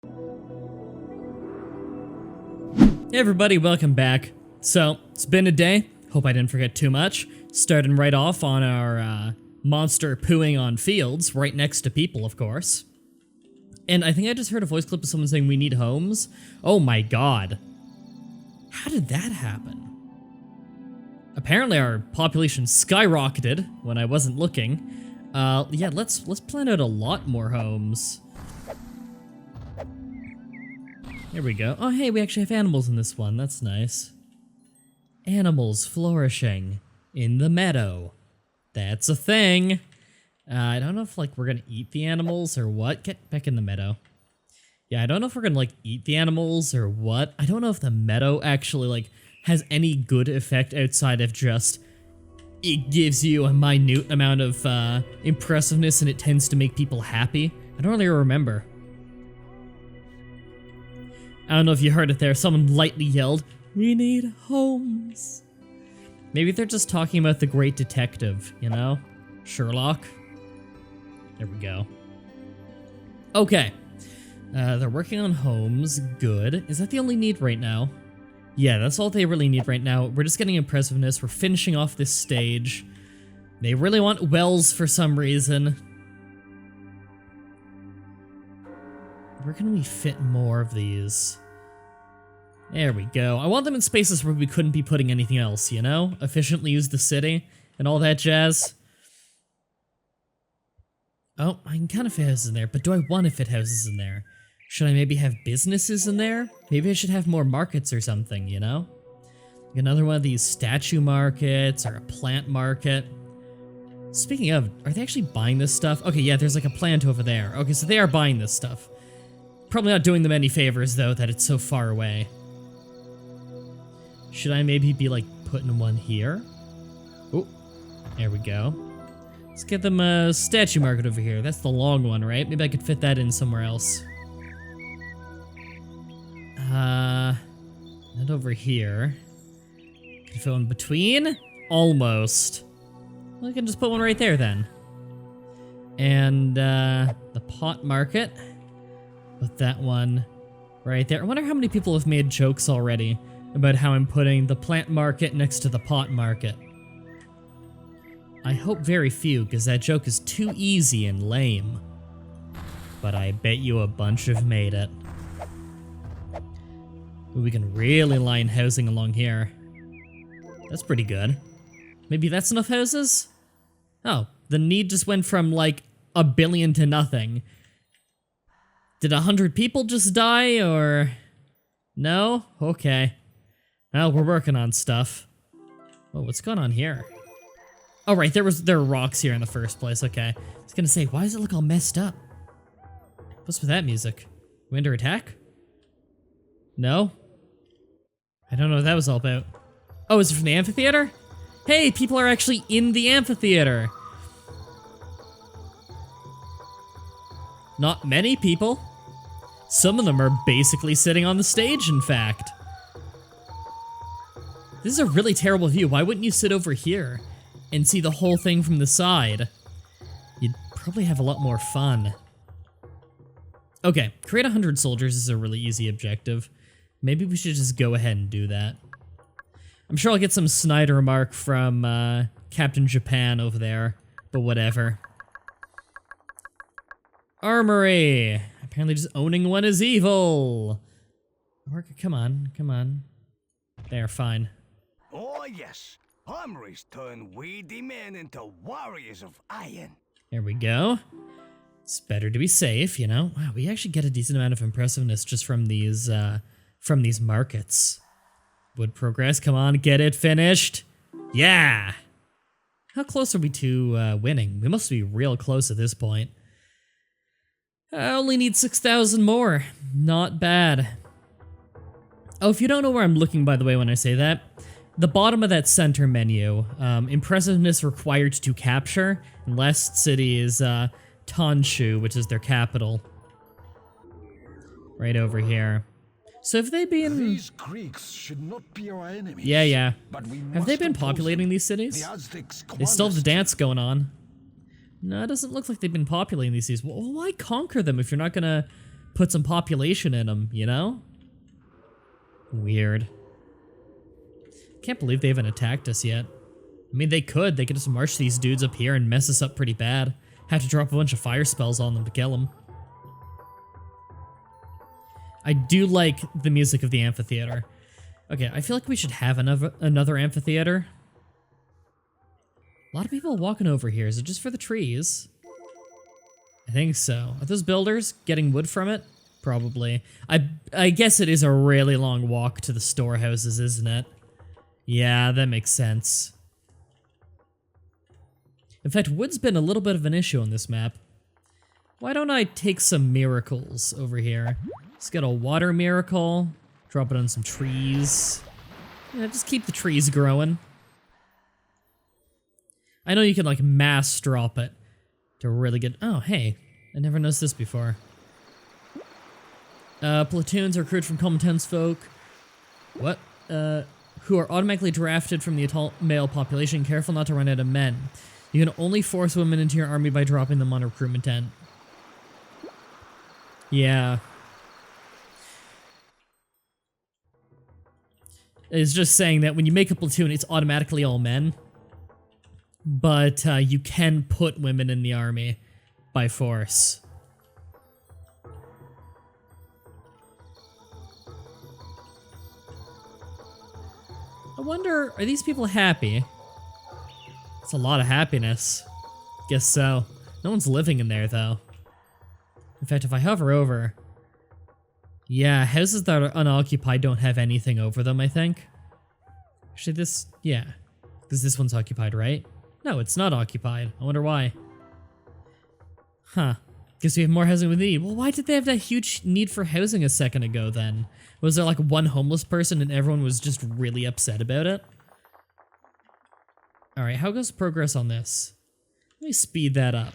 Hey everybody, welcome back. So, it's been a day. Hope I didn't forget too much. Starting right off on our monster pooing on fields, right next to people, of course. And I think I just heard a voice clip of someone saying we need homes. Oh my god. How did that happen? Apparently our population skyrocketed when I wasn't looking. Yeah, let's plan out a lot more homes. Here we go. Oh hey, we actually have animals in this one, that's nice. Animals flourishing in the meadow. That's a thing. I don't know if like we're gonna eat the animals or what. Get back in the meadow. Yeah, I don't know if we're gonna like eat the animals or what. I don't know if the meadow actually like has any good effect outside of just it gives you a minute amount of impressiveness and it tends to make people happy. I don't really remember. I don't know if you heard it there, someone lightly yelled, "We need homes." Maybe they're just talking about the great detective, you know? Sherlock. There we go. Okay. They're working on homes, good. Is that the only need right now? Yeah, that's all they really need right now. We're just getting impressiveness, we're finishing off this stage. They really want wells for some reason. Where can we fit more of these? There we go. I want them in spaces where we couldn't be putting anything else, you know? Efficiently use the city and all that jazz. Oh, I can kind of fit houses in there, but do I want to fit houses in there? Should I maybe have businesses in there? Maybe I should have more markets or something, you know? Like another one of these statue markets or a plant market. Speaking of, are they actually buying this stuff? Okay, yeah, there's like a plant over there. Okay, so they are buying this stuff. Probably not doing them any favors, though, that it's so far away. Should I maybe be, like, putting one here? Oh, there we go. Let's get them a statue market over here. That's the long one, right? Maybe I could fit that in somewhere else. Not over here. Can I fit one between? Almost. Well, I can just put one right there, then. And, the pot market. Put that one right there. I wonder how many people have made jokes already about how I'm putting the plant market next to the pot market. I hope very few, because that joke is too easy and lame. But I bet you a bunch have made it. Ooh, we can really line housing along here. That's pretty good. Maybe that's enough houses? Oh, the need just went from like 1 billion to nothing. Did 100 people just die, or... No? Okay. Well, we're working on stuff. Oh, what's going on here? Oh, right, there were rocks here in the first place, okay. I was gonna say, why does it look all messed up? What's with that music? We under attack? No? I don't know what that was all about. Oh, is it from the amphitheater? Hey, people are actually in the amphitheater! Not many people. Some of them are basically sitting on the stage, in fact. This is a really terrible view. Why wouldn't you sit over here and see the whole thing from the side? You'd probably have a lot more fun. Okay, create 100 soldiers is a really easy objective. Maybe we should just go ahead and do that. I'm sure I'll get some snide remark from Captain Japan over there, but whatever. Armory! Apparently just owning one is evil! Come on, come on. There, fine. Oh yes, armories turn weedy men into warriors of iron. There we go. It's better to be safe, you know? Wow, we actually get a decent amount of impressiveness just from these markets. Wood progress, come on, get it finished. Yeah! How close are we to winning? We must be real close at this point. I only need 6,000 more. Not bad. Oh, if you don't know where I'm looking, by the way, when I say that, the bottom of that center menu, impressiveness required to capture, and last city is Tonshu, which is their capital. Right over here. So have they been... These Greeks should not be our enemies. Yeah. But we Have they must been oppose populating them. these cities? The Aztecs They still have the cornerstormed. dance going on. No, it doesn't look like they've been populating these cities. Well, why conquer them if you're not gonna put some population in them, you know? Weird. Can't believe they haven't attacked us yet. I mean, they could just march these dudes up here and mess us up pretty bad. Have to drop a bunch of fire spells on them to kill them. I do like the music of the amphitheater. Okay, I feel like we should have another amphitheater. A lot of people walking over here. Is it just for the trees? I think so. Are those builders getting wood from it? Probably. I guess it is a really long walk to the storehouses, isn't it? Yeah, that makes sense. In fact, wood's been a little bit of an issue on this map. Why don't I take some miracles over here? Let's get a water miracle. Drop it on some trees. Yeah, just keep the trees growing. I know you can, like, mass drop it to really get... Oh, hey. I never noticed this before. Platoons are recruited from common townsfolk. What? Who are automatically drafted from the adult male population. Careful not to run out of men. You can only force women into your army by dropping them on a recruitment tent. Yeah. It's just saying that when you make a platoon, it's automatically all men. But you can put women in the army by force. I wonder, are these people happy? It's a lot of happiness. Guess so. No one's living in there, though. In fact, if I hover over... Yeah, houses that are unoccupied don't have anything over them, I think. Actually, this... Yeah. Because this one's occupied, right? No, it's not occupied. I wonder why. Huh. Guess we have more housing we need. Well, why did they have that huge need for housing a second ago, then? Was there, like, one homeless person and everyone was just really upset about it? Alright, how goes progress on this? Let me speed that up.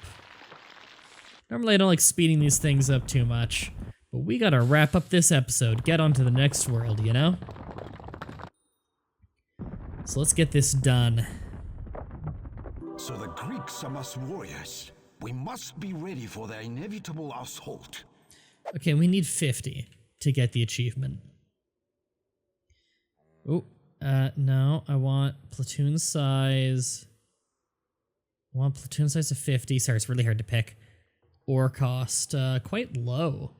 Normally I don't like speeding these things up too much, but we gotta wrap up this episode, get on to the next world, you know? So let's get this done. So the Greeks are mass warriors. We must be ready for their inevitable assault. Okay, we need 50 to get the achievement. Oh, no, I want platoon size. I want platoon size of 50. Sorry, it's really hard to pick. Ore cost, quite low.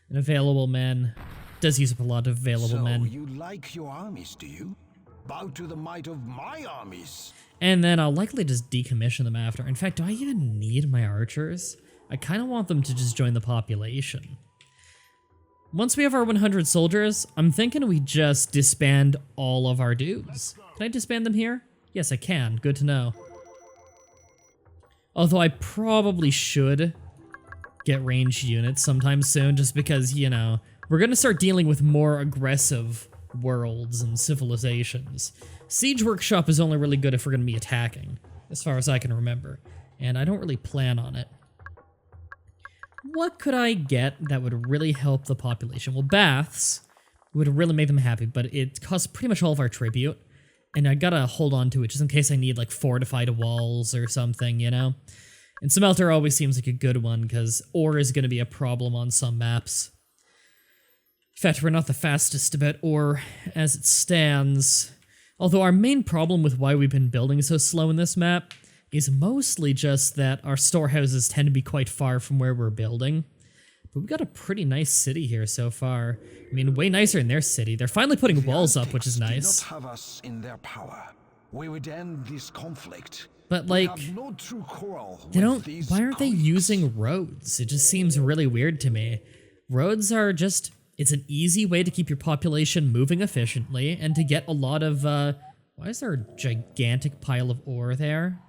And available men. Does use up a lot of available men. So you like your armies, do you? Bow to the might of my armies. And then I'll likely just decommission them after. In fact, do I even need my archers? I kind of want them to just join the population. Once we have our 100 soldiers, I'm thinking we just disband all of our dudes. Can I disband them here? Yes, I can. Good to know. Although I probably should get ranged units sometime soon, just because, you know, we're going to start dealing with more aggressive worlds and civilizations. Siege Workshop is only really good if we're going to be attacking, as far as I can remember, and I don't really plan on it. What could I get that would really help the population? Well, baths would really make them happy, but it costs pretty much all of our tribute, and I gotta hold on to it just in case I need, like, fortified walls or something, you know? And Smelter always seems like a good one, because ore is gonna be a problem on some maps. In fact, we're not the fastest about ore as it stands. Although our main problem with why we've been building so slow in this map is mostly just that our storehouses tend to be quite far from where we're building. But we got a pretty nice city here so far. I mean, way nicer in their city. They're finally putting walls up, which is nice. Do not have us in their power. We would end this conflict. But like, We have no true quarrel they with don't. these Why aren't they Greeks. using roads? It just seems really weird to me. Roads are just. It's an easy way to keep your population moving efficiently and to get a lot of. Why is there a gigantic pile of ore there?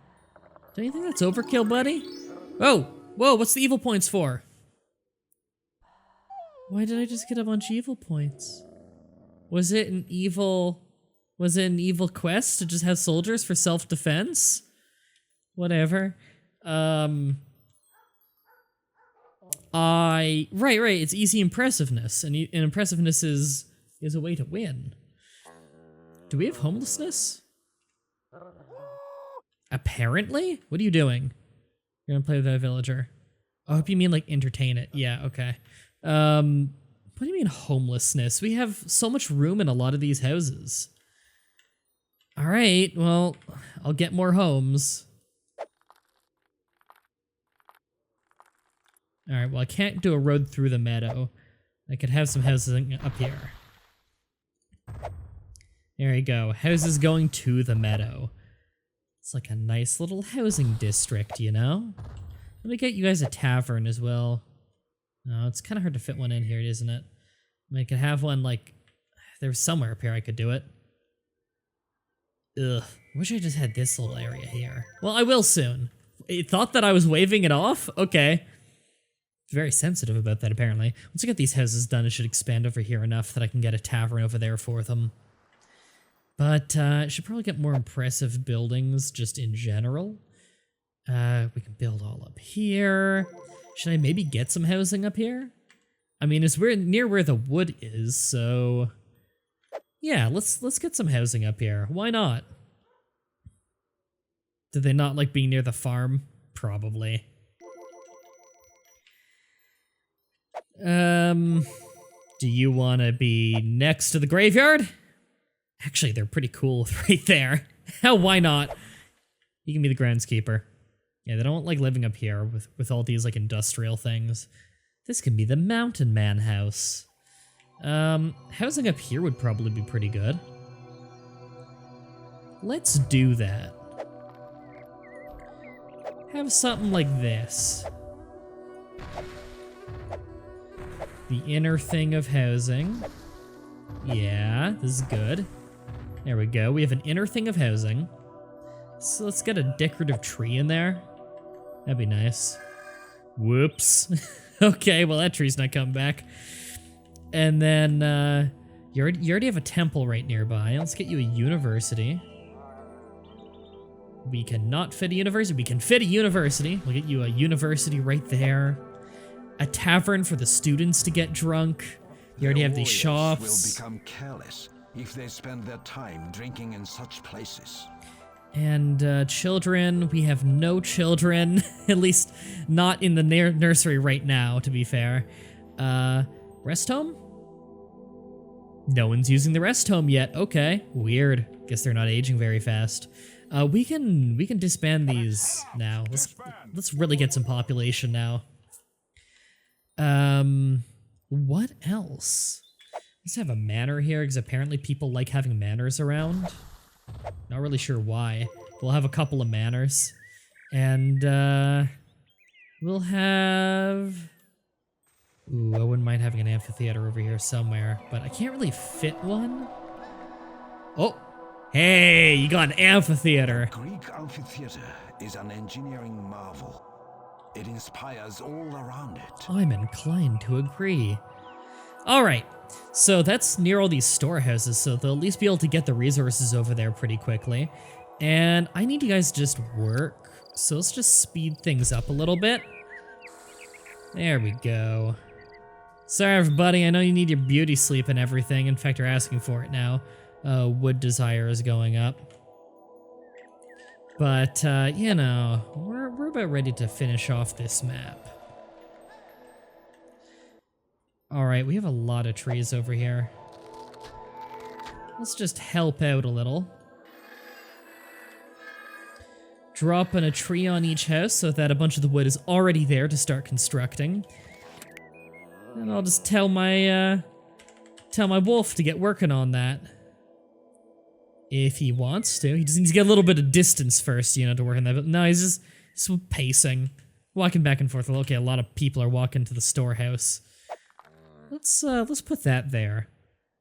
Don't you think that's overkill, buddy? Oh, whoa! What's the evil points for? Why did I just get a bunch of evil points? Was it an evil quest to just have soldiers for self-defense? Whatever. Right, it's easy impressiveness, and impressiveness is a way to win. Do we have homelessness? Apparently? What are you doing? You're gonna play with that villager. I hope you mean like entertain it. Yeah, okay. What do you mean homelessness? We have so much room in a lot of these houses. All right, well, I'll get more homes. All right, well, I can't do a road through the meadow. I could have some houses up here. There you go. Houses going to the meadow. It's like a nice little housing district, you know? Let me get you guys a tavern as well. No, it's kind of hard to fit one in here, isn't it? I mean, I could have one, like, there's somewhere up here I could do it. Ugh, wish I just had this little area here. Well, I will soon. It thought that I was waving it off? Okay. Very sensitive about that, apparently. Once I get these houses done, it should expand over here enough that I can get a tavern over there for them. But I should probably get more impressive buildings just in general. We can build all up here. Should I maybe get some housing up here? I mean, it's near where the wood is, so yeah, let's get some housing up here. Why not? Did they not like being near the farm? Probably. Do you want to be next to the graveyard? Actually, they're pretty cool right there. Hell, why not? You can be the groundskeeper. Yeah, they don't like living up here with all these like industrial things. This can be the Mountain Man house. Housing up here would probably be pretty good. Let's do that. Have something like this. The inner thing of housing. Yeah, this is good. There we go. We have an inner thing of housing. So let's get a decorative tree in there. That'd be nice. Whoops. Okay, well that tree's not coming back. And then, you already have a temple right nearby. Let's get you a university. We cannot fit a university. We can fit a university. We'll get you a university right there. A tavern for the students to get drunk. You already have these shops. Will become careless if they spend their time drinking in such places. And children, we have no children, at least not in the nursery right now, to be fair. Rest home? No one's using the rest home yet. Okay, weird. Guess they're not aging very fast. We can disband these now. Let's really get some population now. What else? Let's have a manor here, because apparently people like having manors around. Not really sure why. We'll have a couple of manors. And, we'll have... Ooh, I wouldn't mind having an amphitheater over here somewhere, but I can't really fit one. Oh! Hey, you got an amphitheater! Greek amphitheater is an engineering marvel. It inspires all around it. I'm inclined to agree. Alright, so that's near all these storehouses, so they'll at least be able to get the resources over there pretty quickly. And I need you guys to just work, so let's just speed things up a little bit. There we go. Sorry everybody, I know you need your beauty sleep and everything. In fact, you're asking for it now. Wood desire is going up. But, you know, we're about ready to finish off this map. Alright, we have a lot of trees over here. Let's just help out a little. Dropping a tree on each house so that a bunch of the wood is already there to start constructing. And I'll just tell my wolf to get working on that. If he wants to. He just needs to get a little bit of distance first, you know, to work on that. But no, he's just pacing. Walking back and forth. Okay, a lot of people are walking to the storehouse. Let's put that there.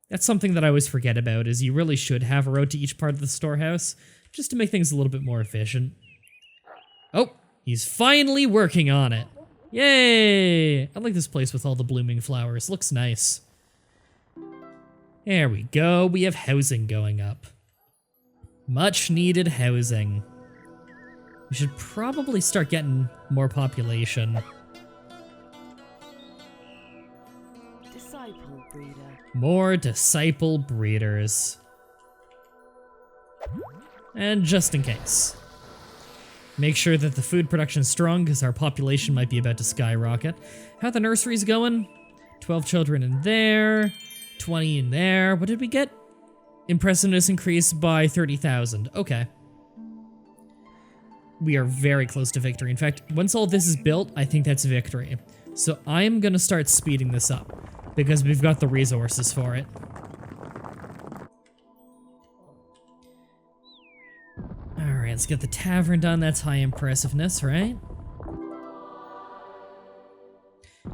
That's something that I always forget about, is you really should have a road to each part of the storehouse, just to make things a little bit more efficient. Oh, he's finally working on it. Yay! I like this place with all the blooming flowers. Looks nice. There we go. We have housing going up. Much needed housing. We should probably start getting more population. Disciple breeder. More disciple breeders. And just in case. Make sure that the food production's strong because our population might be about to skyrocket. How the nurseries going? 12 children in there, 20 in there. What did we get? Impressiveness increased by 30,000. Okay. We are very close to victory. In fact, once all this is built, I think that's victory. So I'm gonna start speeding this up because we've got the resources for it. Alright, let's get the tavern done. That's high impressiveness, right?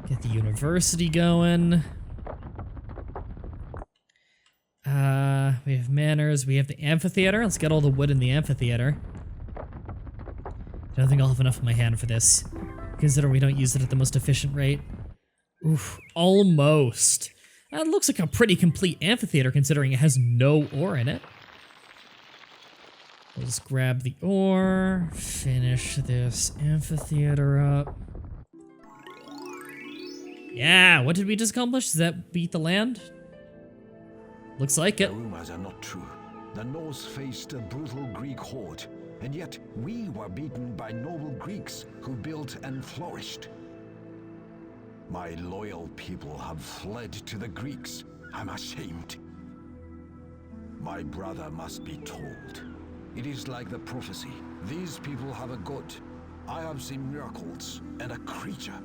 Get the university going. We have manors. We have the amphitheater. Let's get all the wood in the amphitheater. I don't think I'll have enough in my hand for this, considering we don't use it at the most efficient rate. Oof, almost. That looks like a pretty complete amphitheater considering it has no ore in it. We'll just grab the ore, finish this amphitheater up. Yeah, what did we just accomplish? Does that beat the land? Looks like it. The rumors are not true. The Norse faced a brutal Greek horde, and yet we were beaten by noble Greeks who built and flourished. My loyal people have fled to the Greeks. I'm ashamed. My brother must be told. It is like the prophecy. These people have a god. I have seen miracles and a creature.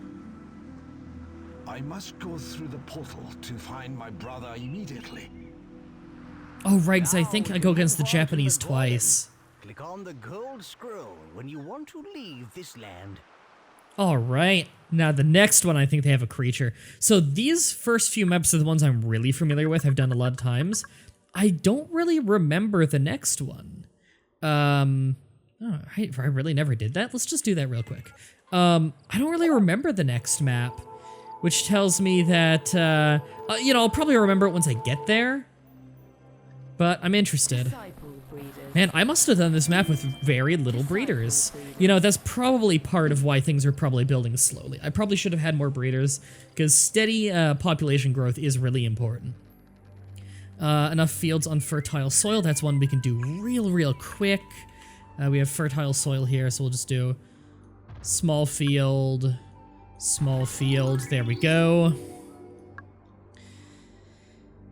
I must go through the portal to find my brother immediately. Oh, right, 'cause I think I go against the Japanese twice. Click on the gold scroll when you want to leave this land. Alright, now the next one I think they have a creature. So these first few maps are the ones I'm really familiar with, I've done a lot of times. I don't really remember the next one. Oh, I really never did that. Let's just do that real quick. I don't really remember the next map, which tells me that, you know, I'll probably remember it once I get there. But I'm interested. Man, I must have done this map with very little breeders. You know, that's probably part of why things are probably building slowly. I probably should have had more breeders, because steady population growth is really important. Enough fields on fertile soil, that's one we can do real quick. We have fertile soil here, so we'll just do small field, there we go.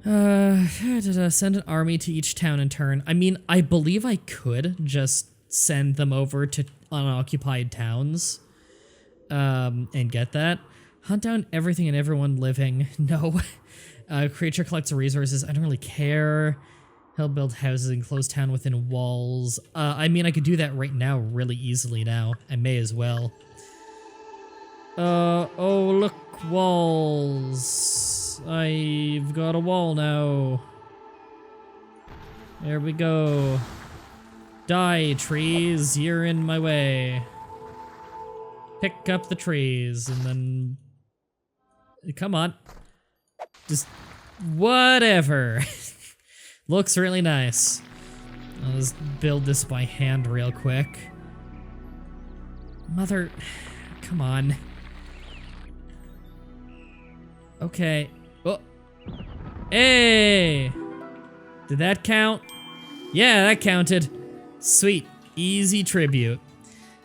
Send an army to each town in turn. I mean, I believe I could just send them over to unoccupied towns, and get that. Hunt down everything and everyone living. No. Creature collects resources. I don't really care. Help build houses and close town within walls. I mean, I could do that right now really easily now. I may as well. Oh, look, walls. I've got a wall now. There we go. Die, trees, you're in my way. Pick up the trees, and then... Come on. Just... whatever. Looks really nice. I'll just build this by hand real quick. Mother... Come on. Okay. Oh. Hey! Did that count? Yeah, that counted. Sweet. Easy tribute.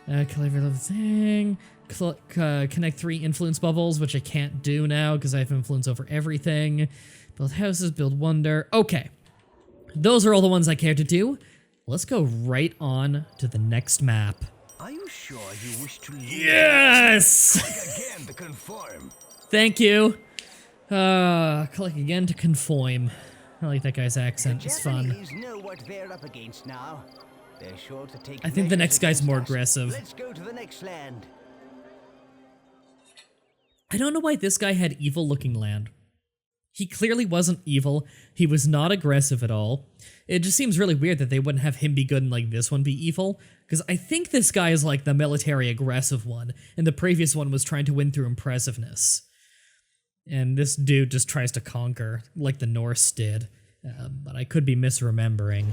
Kill every little thing. Connect 3 influence bubbles, which I can't do now because I have influence over everything. Build houses, build wonder. Okay. Those are all the ones I care to do. Let's go right on to the next map. Are you sure you wish to leave? Yes! Click again to confirm. Thank you. Click again to conform. I like that guy's accent. It's fun. Japanese know what they're up against now. They're sure to take I think the next measures guy's more against us. aggressive. Let's go to the next land. I don't know why this guy had evil-looking land. He clearly wasn't evil. He was not aggressive at all. It just seems really weird that they wouldn't have him be good and like this one be evil. Because I think this guy is like the military aggressive one, and the previous one was trying to win through impressiveness. And this dude just tries to conquer, like the Norse did. But I could be misremembering.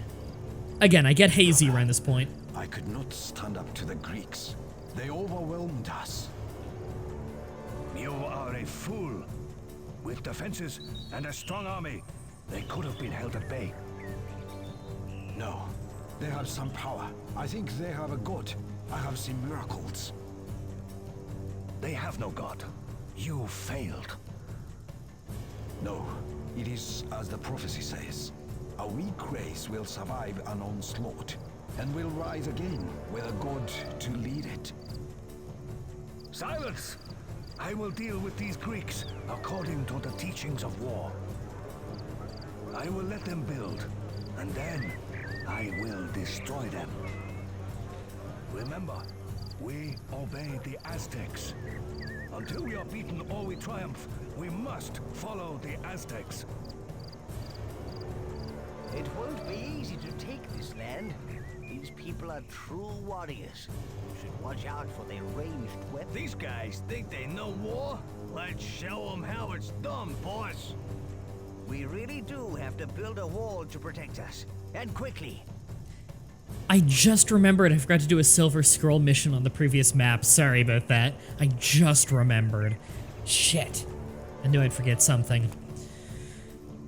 Again, I get hazy around this point. I could not stand up to the Greeks. They overwhelmed us. You are a fool. With defenses and a strong army, they could have been held at bay. No, they have some power. I think they have a god. I have seen miracles. They have no god. You failed. No, it is as the prophecy says. A weak race will survive an onslaught, and will rise again with a god to lead it. Silence! I will deal with these Greeks according to the teachings of war. I will let them build, and then I will destroy them. Remember, we obey the Aztecs. Until we are beaten or we triumph, we must follow the Aztecs. It won't be easy to take this land. These people are true warriors. You should watch out for their ranged weapons. These guys think they know war? Let's show them how it's done, boss. We really do have to build a wall to protect us. And quickly. I just remembered I forgot to do a Silver Scroll mission on the previous map. Sorry about that. I just remembered. Shit. I knew I'd forget something.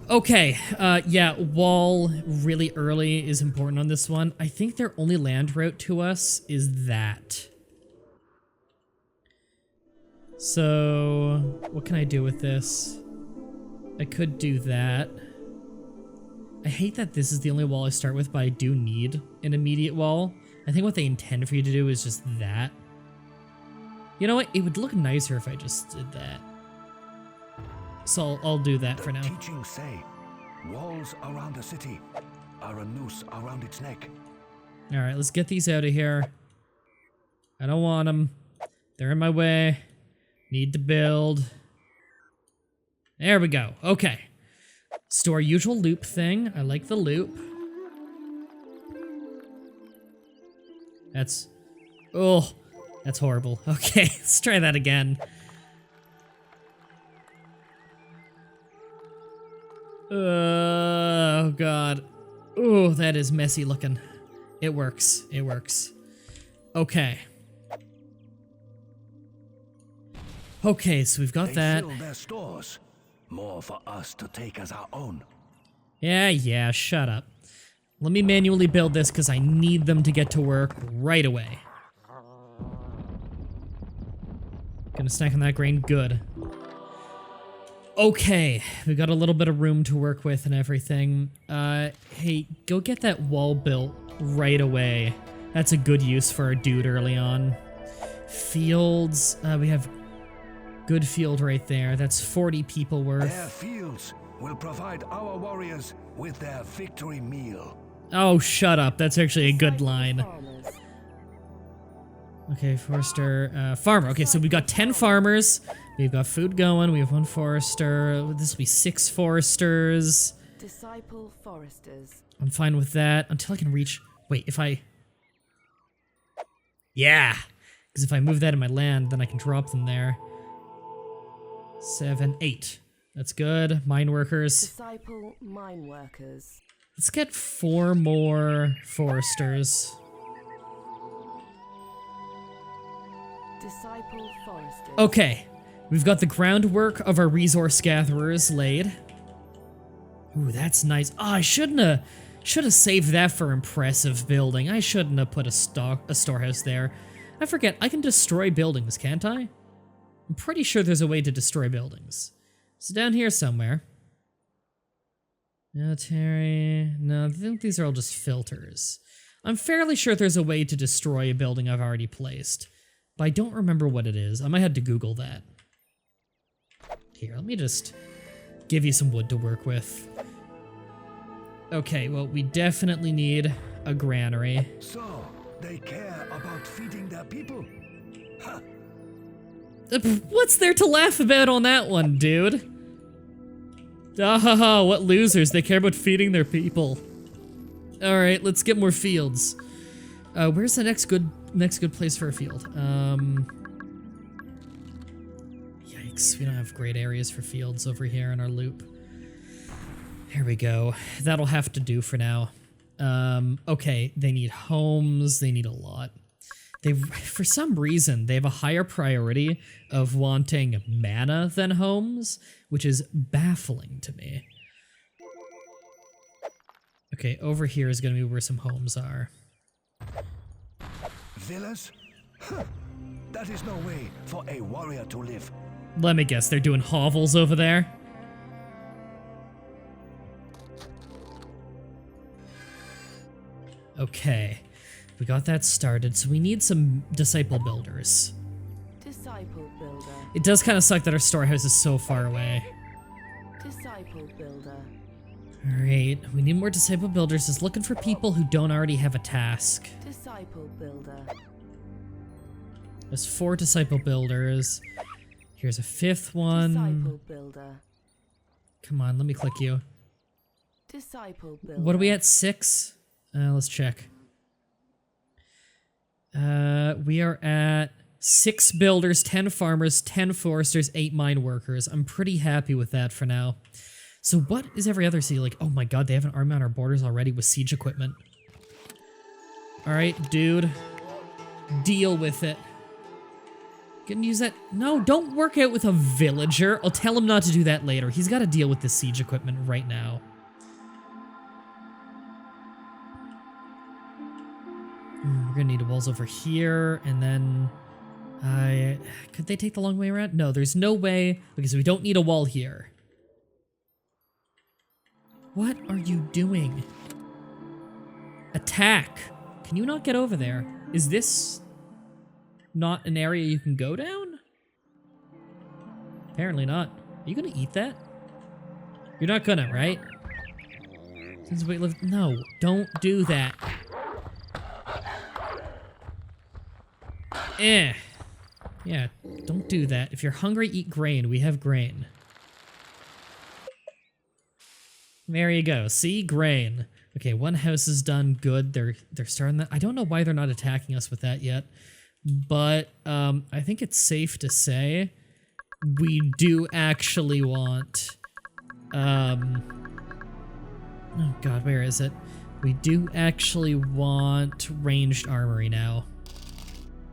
Okay, yeah, wall really early is important on this one. I think their only land route to us is that. So, what can I do with this? I could do that. I hate that this is the only wall I start with, but I do need an immediate wall. I think what they intend for you to do is just that. You know what? It would look nicer if I just did that. So I'll do that for now. The teachings say walls around the city are a noose around its neck. All right, let's get these out of here. I don't want them. They're in my way. Need to build. There we go. Okay. Store usual loop thing. I like the loop. That's... Oh, that's horrible. Okay, let's try that again. Oh, God. Oh, that is messy looking. It works. It works. Okay. Okay, so we've got that. They fill their stores. More for us to take as our own. Yeah, shut up. Let me manually build this because I need them to get to work right away. Gonna snack on that grain, good. Okay, we got a little bit of room to work with and everything. Hey, go get that wall built right away. That's a good use for our dude early on. Fields, we have good field right there. That's 40 people worth. Their fields will provide our warriors with their victory meal. Oh, shut up. That's actually a good line. Okay, forester, farmer. Okay, so we've got 10 farmers. We've got food going. We have 1 forester. This will be 6 foresters. Disciple foresters. I'm fine with that until I can reach... Wait, if I... Yeah! Because if I move that in my land, then I can drop them there. 7, 8. That's good. Mine workers. Disciple mine workers. Let's get 4 more foresters. Disciple foresters. Okay. We've got the groundwork of our resource gatherers laid. Ooh, that's nice. Oh, I should have saved that for impressive building. I shouldn't have put a storehouse there. I forget, I can destroy buildings, can't I? I'm pretty sure there's a way to destroy buildings. It's down here somewhere. Military... No, I think these are all just filters. I'm fairly sure there's a way to destroy a building I've already placed, but I don't remember what it is. I might have to Google that. Here, let me just give you some wood to work with. Okay, well, we definitely need a granary. So, they care about feeding their people? Huh. What's there to laugh about on that one, dude? Ah ha ha, what losers. They care about feeding their people. Alright, let's get more fields. Where's the next good place for a field? Yikes, we don't have great areas for fields over here in our loop. Here we go. That'll have to do for now. Okay, they need homes, they need a lot. For some reason, they have a higher priority of wanting mana than homes, which is baffling to me. Okay, over here is going to be where some homes are. Villas? Huh. That is no way for a warrior to live. Let me guess, they're doing hovels over there? Okay, we got that started, so we need some disciple builders. Disciple builder. It does kind of suck that our storehouse is so far away. Disciple builder. Alright, we need more disciple builders. Is looking for people who don't already have a task. Disciple builder. There's 4 disciple builders. Here's a 5th one. Disciple builder. Come on, let me click you. Disciple builder. What are we at, 6? Let's check. We are at 6 builders, 10 farmers, 10 foresters, 8 mine workers. I'm pretty happy with that for now. So what is every other city like? Oh my god, they have an army on our borders already with siege equipment. Alright, dude. Deal with it. Can use that? No, don't work out with a villager. I'll tell him not to do that later. He's got to deal with the siege equipment right now. We're gonna need walls over here, and then... could they take the long way around? No, there's no way, because we don't need a wall here. What are you doing? Attack! Can you not get over there? Is this not an area you can go down? Apparently not. Are you gonna eat that? You're not gonna, right? Since we live... No, don't do that. Yeah, don't do that. If you're hungry, eat grain. We have grain. There you go. See? Grain. Okay, one house is done. Good. They're starting that. I don't know why they're not attacking us with that yet. But I think it's safe to say we do actually want... oh god, where is it? We do actually want ranged armory now.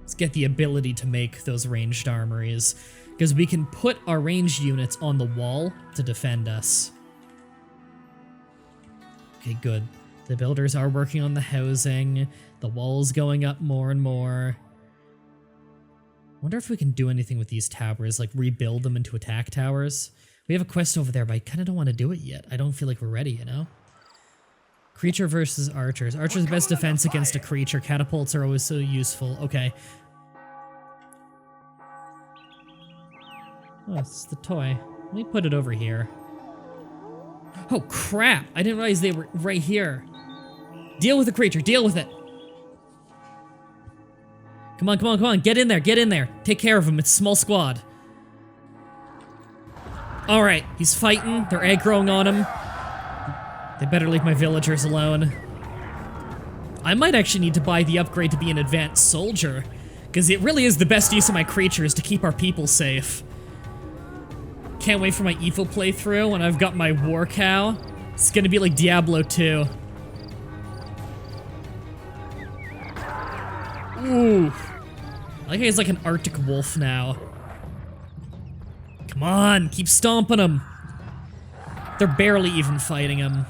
Let's get the ability to make those ranged armories, because we can put our ranged units on the wall to defend us. Okay, good. The builders are working on the housing. The wall's going up more and more. Wonder if we can do anything with these towers, like rebuild them into attack towers. We have a quest over there, but I kind of don't want to do it yet. I don't feel like we're ready, you know? Creature versus archers. Archers' best defense against a creature. Catapults are always so useful. Okay. Oh, it's the toy. Let me put it over here. Oh, crap! I didn't realize they were right here. Deal with the creature. Deal with it. Come on, come on, come on. Get in there. Get in there. Take care of him. It's a small squad. Alright, he's fighting. They're aggroing on him. They better leave my villagers alone. I might actually need to buy the upgrade to be an advanced soldier, because it really is the best use of my creatures to keep our people safe. Can't wait for my evil playthrough when I've got my war cow. It's gonna be like Diablo 2. Ooh. I like how he's like an Arctic wolf now. Come on, keep stomping him. They're barely even fighting him.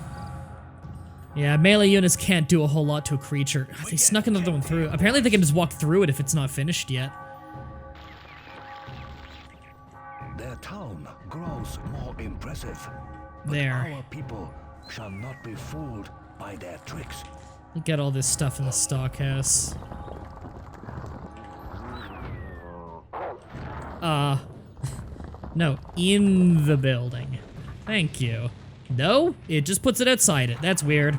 Yeah, melee units can't do a whole lot to a creature. Oh, they snuck another one through. Apparently they can just walk through it if it's not finished yet. Their town grows more impressive. But There. our people shall not be fooled by their tricks. You get all this stuff in the stockhouse. No, in the building. Thank you. No? It just puts it outside it. That's weird.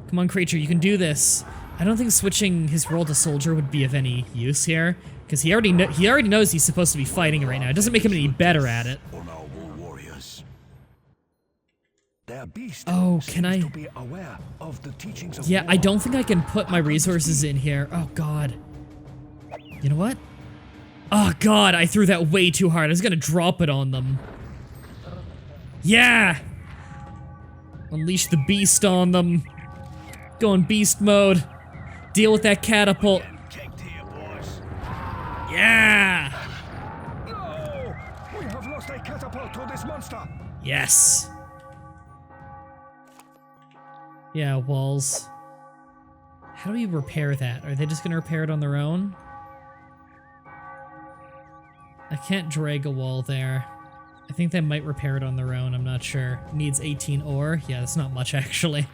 Come on, creature, you can do this. I don't think switching his role to soldier would be of any use here, because he already knows he's supposed to be fighting right now. It doesn't make him any better at it. On our warriors. Their beast Oh, can I? seems to be aware of the teachings of Yeah, war. I don't think I can put my resources in here. Oh, God. You know what? Oh, God, I threw that way too hard. I was gonna drop it on them. Yeah! Unleash the beast on them. Go in beast mode. Deal with that catapult. Take to you, boys. Yeah! No! We have lost a catapult to this monster. Yes. Yeah, walls. How do we repair that? Are they just gonna repair it on their own? I can't drag a wall there. I think they might repair it on their own, I'm not sure. Needs 18 ore. Yeah, that's not much actually.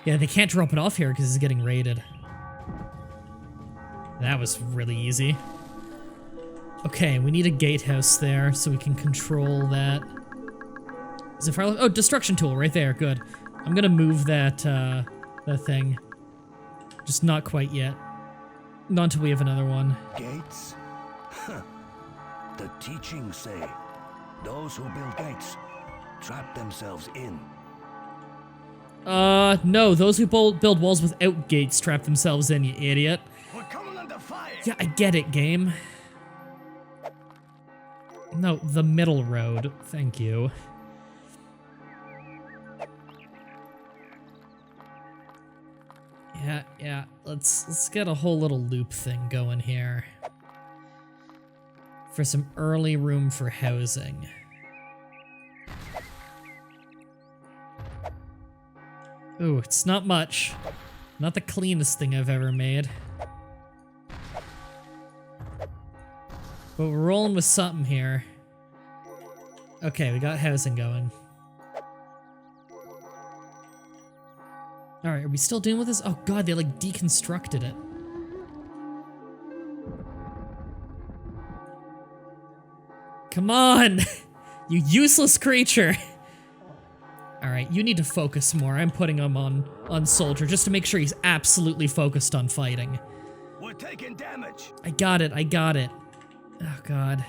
Yeah, they can't drop it off here because it's getting raided. That was really easy. Okay, we need a gatehouse there so we can control that. Is it fire? Oh, destruction tool right there. Good. I'm gonna move that that thing. Just not quite yet. Not until we have another one. Gates? Huh. The teachings say those who build gates trap themselves in. No, those who build walls without gates trap themselves in, you idiot. We're coming under fire. Yeah, I get it, game. No, the middle road. Thank you. Yeah. Let's get a whole little loop thing going here. For some early room for housing. Ooh, it's not much. Not the cleanest thing I've ever made. But we're rolling with something here. Okay, we got housing going. Alright, are we still dealing with this? Oh god, they like deconstructed it. Come on! You useless creature! Alright, you need to focus more. I'm putting him on Soldier just to make sure he's absolutely focused on fighting. We're taking damage. I got it. Oh god.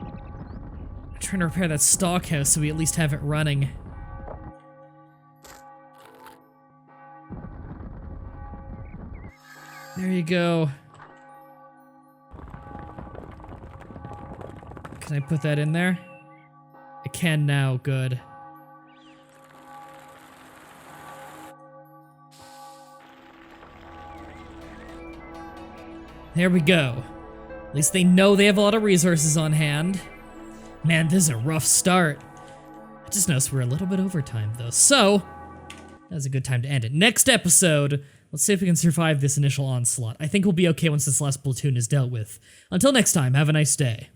I'm trying to repair that stockhouse so we at least have it running. There you go. Can I put that in there? I can now, good. There we go. At least they know they have a lot of resources on hand. Man, this is a rough start. I just noticed we're a little bit over time though, so that's a good time to end it. Next episode, let's see if we can survive this initial onslaught. I think we'll be okay once this last platoon is dealt with. Until next time, have a nice day.